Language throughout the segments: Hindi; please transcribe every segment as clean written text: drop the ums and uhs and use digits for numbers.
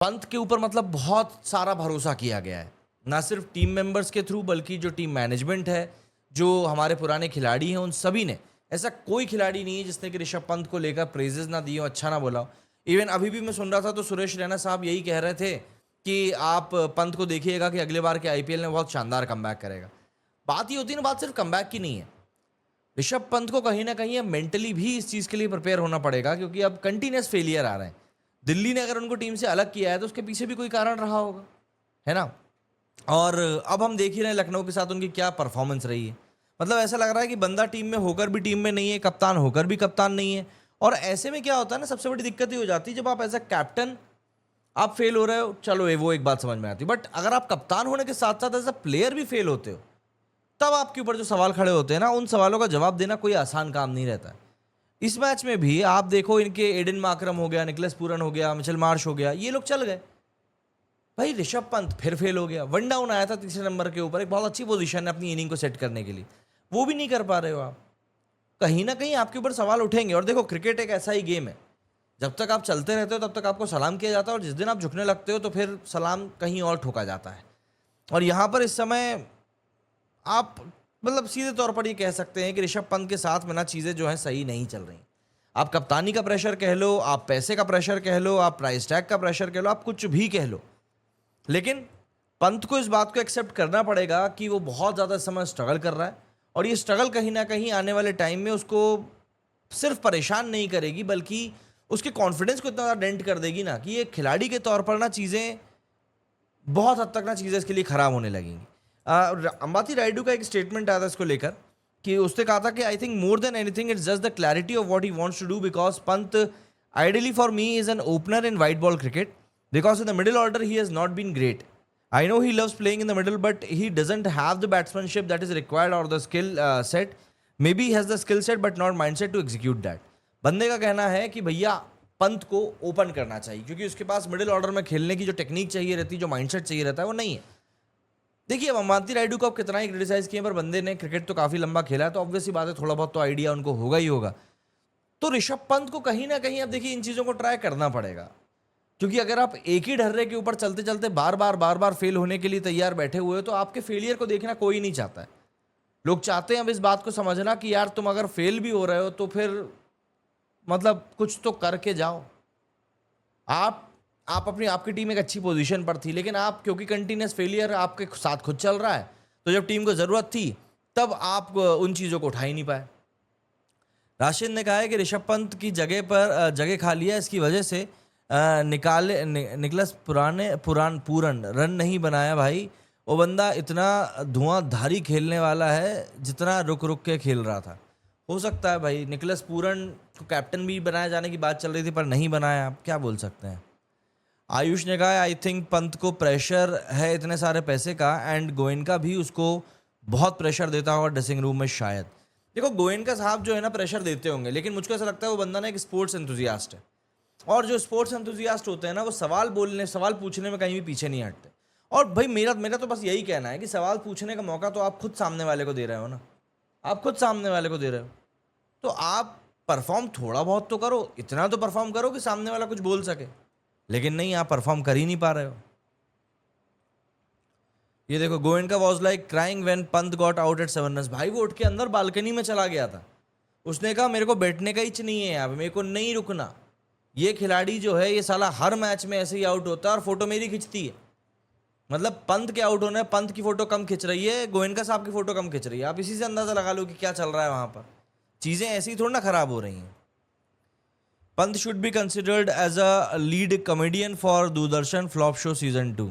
पंत के ऊपर मतलब बहुत सारा भरोसा किया गया है, ना सिर्फ टीम मेंबर्स के थ्रू बल्कि जो टीम मैनेजमेंट है, जो हमारे पुराने खिलाड़ी हैं, उन सभी ने। ऐसा कोई खिलाड़ी नहीं है जिसने कि ऋषभ पंत को लेकर प्रेजेस ना दिए हो, अच्छा ना बोला हो। इवन अभी भी मैं सुन रहा था तो सुरेश रैना साहब यही कह रहे थे कि आप पंत को देखिएगा कि अगले बार के आईपीएल में बहुत शानदार कमबैक करेगा। बात ये होती है ना, बात सिर्फ कमबैक की नहीं है। ऋषभ पंत को कहीं ना कहीं अब मेंटली भी इस चीज़ के लिए प्रिपेयर होना पड़ेगा, क्योंकि अब कंटिन्यूस फेलियर आ रहे हैं। दिल्ली ने अगर उनको टीम से अलग किया है तो उसके पीछे भी कोई कारण रहा होगा, है ना। और अब हम देख ही रहे हैं लखनऊ के साथ उनकी क्या परफॉर्मेंस रही है। मतलब ऐसा लग रहा है कि बंदा टीम में होकर भी टीम में नहीं है, कप्तान होकर भी कप्तान नहीं है। और ऐसे में क्या होता है ना, सबसे बड़ी दिक्कत ये हो जाती है जब आप एज अ कैप्टन आप फेल हो रहे हो, चलो ये वो एक बात समझ में आती है, बट अगर आप कप्तान होने के साथ साथ एज अ प्लेयर भी फेल होते हो, तब आपके ऊपर जो सवाल खड़े होते हैं ना, उन सवालों का जवाब देना कोई आसान काम नहीं रहता है। इस मैच में भी आप देखो, इनके एडन मार्करम हो गया, निकलस पूरन हो गया, मिचेल मार्श हो गया, ये लोग चल गए। भाई ऋषभ पंत फिर फेल हो गया, वन डाउन आया था तीसरे नंबर के ऊपर, एक बहुत अच्छी पोजीशन है अपनी इनिंग को सेट करने के लिए, वो भी नहीं कर पा रहे हो आप। कहीं ना कहीं आपके ऊपर सवाल उठेंगे। और देखो, क्रिकेट एक ऐसा ही गेम है, जब तक आप चलते रहते हो तब तक आपको सलाम किया जाता है, और जिस दिन आप झुकने लगते हो तो फिर सलाम कहीं और ठोका जाता है। और यहाँ पर इस समय आप मतलब सीधे तौर पर ये कह सकते हैं कि ऋषभ पंत के साथ में ना चीज़ें जो हैं सही नहीं चल रही। आप कप्तानी का प्रेशर कह लो, आप पैसे का प्रेशर कह लो, आप प्राइस टैग का प्रेशर कह लो, आप कुछ भी कह लो, लेकिन पंत को इस बात को एक्सेप्ट करना पड़ेगा कि वो बहुत ज़्यादा इस समय स्ट्रगल कर रहा है। और ये स्ट्रगल कहीं ना कहीं आने वाले टाइम में उसको सिर्फ परेशान नहीं करेगी, बल्कि उसके कॉन्फिडेंस को इतना ज़्यादा डेंट कर देगी ना, कि ये खिलाड़ी के तौर पर ना चीज़ें बहुत हद तक ना चीज़ें इसके लिए ख़राब होने लगेंगी। अंबाती रायडू का एक स्टेटमेंट आया था इसको लेकर, कि उसने कहा था कि I think more than anything it's just the clarity of what he wants to do, because Pant ideally for me is an opener in white ball cricket, because in the middle order he has not been great. I know he loves playing in the middle, but he doesn't have the batsmanship that is required or the skill set. Maybe he has the skill set but not mindset to execute that. बंदे का कहना है कि भैया पंत को ओपन करना चाहिए, क्योंकि उसके पास मिडिल ऑर्डर में खेलने की जो टेक्निक चाहिए रहती है, जो माइंडसेट चाहिए रहता है, वो नहीं है. देखिए, अब अंबाती रायडू को आप कितना ही क्रिटिसाइज किए, पर बंदे ने क्रिकेट तो काफ़ी लंबा खेला है, तो ऑब्वियस ही बात है थोड़ा बहुत तो आइडिया उनको होगा ही होगा. तो ऋषभ पंत को कहीं ना कहीं अब देखिए इन चीज़ों को ट्राई करना पड़ेगा, क्योंकि अगर आप एक ही ढर्रे के ऊपर चलते चलते बार बार फेल होने के लिए तैयार बैठे हुए हो, तो आपके फेलियर को देखना कोई नहीं चाहता है. लोग चाहते हैं अब इस बात को समझना कि यार तुम अगर फेल भी हो रहे हो तो फिर मतलब कुछ तो करके जाओ. आप अपनी आपकी टीम एक अच्छी पोजीशन पर थी, लेकिन आप क्योंकि कंटिन्यूस फेलियर आपके साथ खुद चल रहा है, तो जब टीम को ज़रूरत थी तब आप उन चीज़ों को उठा ही नहीं पाए. राशिद ने कहा है कि ऋषभ पंत की जगह पर जगह खाली है, इसकी वजह से निकलस पूरन रन नहीं बनाया. भाई वो बंदा इतना धुआंधारी खेलने वाला है जितना रुक रुक के खेल रहा था. हो सकता है भाई निकलस पूरन को कैप्टन भी बनाया जाने की बात चल रही थी, पर नहीं बनाया. आप क्या बोल सकते हैं. आयुष ने कहा आई थिंक पंत को प्रेशर है इतने सारे पैसे का, एंड गोयनका भी उसको बहुत प्रेशर देता होगा ड्रेसिंग रूम में शायद. देखो, गोयनका साहब जो है ना प्रेशर देते होंगे, लेकिन मुझको ऐसा लगता है वो बंदा ना एक स्पोर्ट्स एंथुजियास्ट है, और जो स्पोर्ट्स एंथुजियास्ट होते हैं ना, वो सवाल पूछने में कहीं भी पीछे नहीं हटते. और भाई मेरा तो बस यही कहना है कि सवाल पूछने का मौका तो आप खुद सामने वाले को दे रहे हो ना, आप खुद सामने वाले को दे रहे हो, तो आप परफॉर्म थोड़ा बहुत तो करो, इतना तो परफॉर्म करो कि सामने वाला कुछ बोल सके. लेकिन नहीं, आप परफॉर्म कर ही नहीं पा रहे हो. ये देखो, Goenka was like crying when Pant got out at 7 runs. भाई वो उठ के अंदर बालकनी में चला गया था. उसने कहा मेरे को बैठने का इच नहीं है, यहाँ पे मेरे को नहीं रुकना. ये खिलाड़ी जो है ये साला हर मैच में ऐसे ही आउट होता है और फोटो मेरी खिंचती है. मतलब पंत के आउट होने, पंत की फोटो कम खिंच रही है, गोयनका साहब की फोटो कम खिंच रही है. आप इसी से अंदाजा लगा लो कि क्या चल रहा है वहां पर. चीजें ऐसी थोड़ी ना खराब हो रही हैं. Pant should be considered as a lead comedian for Doordarshan flop show season 2.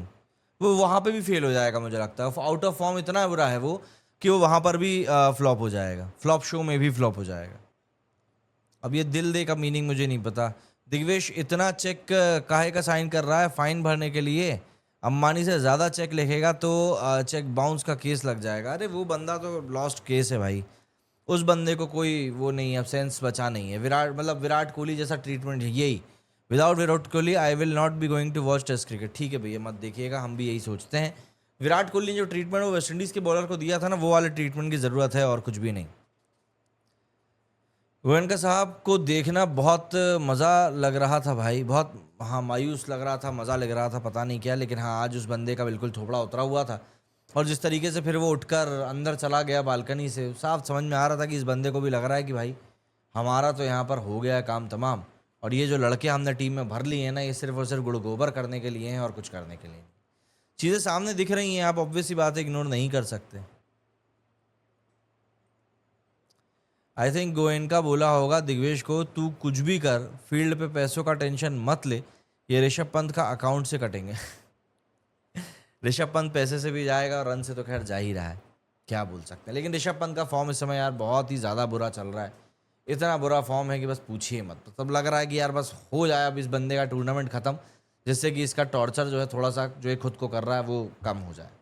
वो वहां पे भी फेल हो जाएगा मुझे लगता है. आउट ऑफ फॉर्म इतना बुरा है वो कि वो वहां पर भी फ्लॉप हो जाएगा, फ्लॉप शो में भी फ्लॉप हो जाएगा. अब ये दिल दे का मीनिंग मुझे नहीं पता. दिग्वेश इतना चेक काहे का साइन कर रहा है फाइन भरने के लिए, अंबानी से ज़्यादा चेक लिखेगा तो चेक बाउंस का केस लग जाएगा. अरे वो बंदा तो लॉस्ट केस है भाई, उस बंदे को कोई वो नहीं है, सेंस बचा नहीं है. विराट कोहली जैसा ट्रीटमेंट है यही. Without Virat Kohli I will not be going to watch test cricket. ठीक है भैया, मत देखिएगा, हम भी यही सोचते हैं. विराट कोहली ने जो ट्रीटमेंट वो वेस्ट इंडीज़ के बॉलर को दिया था ना, वो वाले ट्रीटमेंट की ज़रूरत है और कुछ भी नहीं. गोयनका साहब को देखना बहुत मज़ा लग रहा था भाई, बहुत हाँ, मायूस लग रहा था, मज़ा लग रहा था, पता नहीं क्या, लेकिन हाँ, आज उस बंदे का बिल्कुल थोबड़ा उतरा हुआ था और जिस तरीके से फिर वो उठकर अंदर चला गया बालकनी से, साफ समझ में आ रहा था कि इस बंदे को भी लग रहा है कि भाई हमारा तो यहाँ पर हो गया है काम तमाम और ये जो लड़के हमने टीम में भर लिए हैं ना, ये सिर्फ और सिर्फ गुड़ गोबर करने के लिए हैं और कुछ करने के लिए नहीं। चीज़ें सामने दिख रही हैं, आप ऑब्वियस सी बात है, इग्नोर नहीं कर सकते। आई थिंक गोयनका बोला होगा दिग्वेश को, तू कुछ भी कर, फील्ड पे पैसों का टेंशन मत ले, ये ऋषभ पंत का अकाउंट से कटेंगे। ऋषभ पंत पैसे से भी जाएगा और रन से तो खैर जा ही रहा है, क्या बोल सकते हैं। लेकिन ऋषभ पंत का फॉर्म इस समय यार बहुत ही ज़्यादा बुरा चल रहा है, इतना बुरा फॉर्म है कि बस पूछिए मत। तब लग रहा है कि यार बस हो जाए अब इस बंदे का टूर्नामेंट ख़त्म, जिससे कि इसका टॉर्चर जो है थोड़ा सा जो ये खुद को कर रहा है वो कम हो जाए।